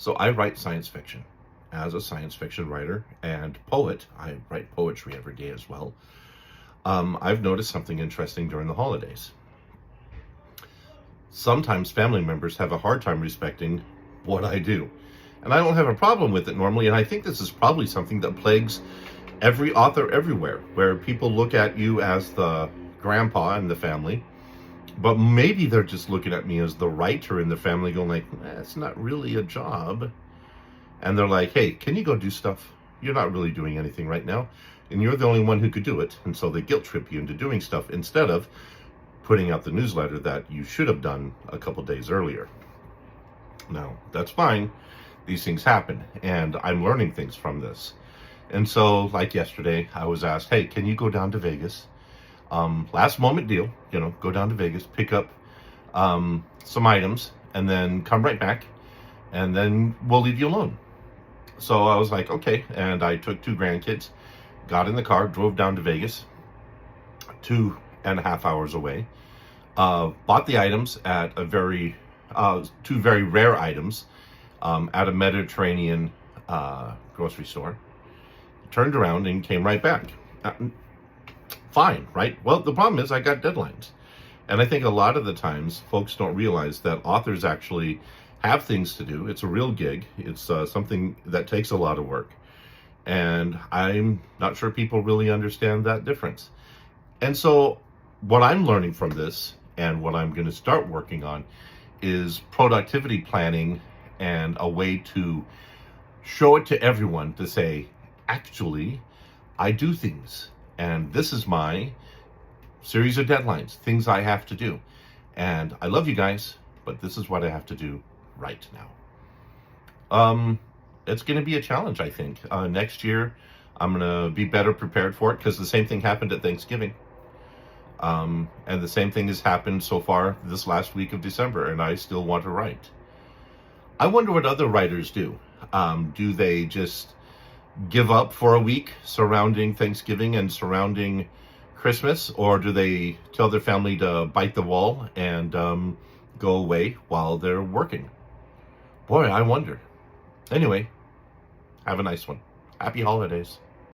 So I write science fiction. As a science fiction writer and poet, I write poetry every day as well. I've noticed something interesting during the holidays. Sometimes family members have a hard time respecting what I do. And I don't have a problem with it normally, and I think this is probably something that plagues every author everywhere, where people look at you as the grandpa in the family, but maybe they're just looking at me as the writer in the family going like, it's not really a job. And they're like, hey, can you go do stuff? You're not really doing anything right now, and you're the only one who could do it. And so they guilt trip you into doing stuff instead of putting out the newsletter that you should have done a couple days earlier. Now, that's fine. These things happen, and I'm learning things from this. And so, like yesterday, I was asked, hey, can you go down to Vegas? Last moment deal, go down to Vegas, pick up some items, and then come right back, and then we'll leave you alone. So I was like, okay. And I took 2 grandkids, got in the car, drove down to Vegas, 2.5 hours away, bought the items at a two very rare items at a Mediterranean grocery store, turned around and came right back. Fine, right? Well, the problem is I got deadlines. And I think a lot of the times folks don't realize that authors actually have things to do. It's a real gig. It's something that takes a lot of work. And I'm not sure people really understand that difference. And so what I'm learning from this and what I'm going to start working on is productivity planning and a way to show it to everyone to say, actually, I do things. And this is my series of deadlines, things I have to do. And I love you guys, but this is what I have to do right now. It's going to be a challenge, I think. Next year, I'm going to be better prepared for it because the same thing happened at Thanksgiving. And the same thing has happened so far this last week of December, and I still want to write. I wonder what other writers do. Do they just give up for a week surrounding Thanksgiving and surrounding Christmas, or do they tell their family to bite the wall and go away while they're working? Boy, I wonder. Anyway, have a nice one. Happy holidays.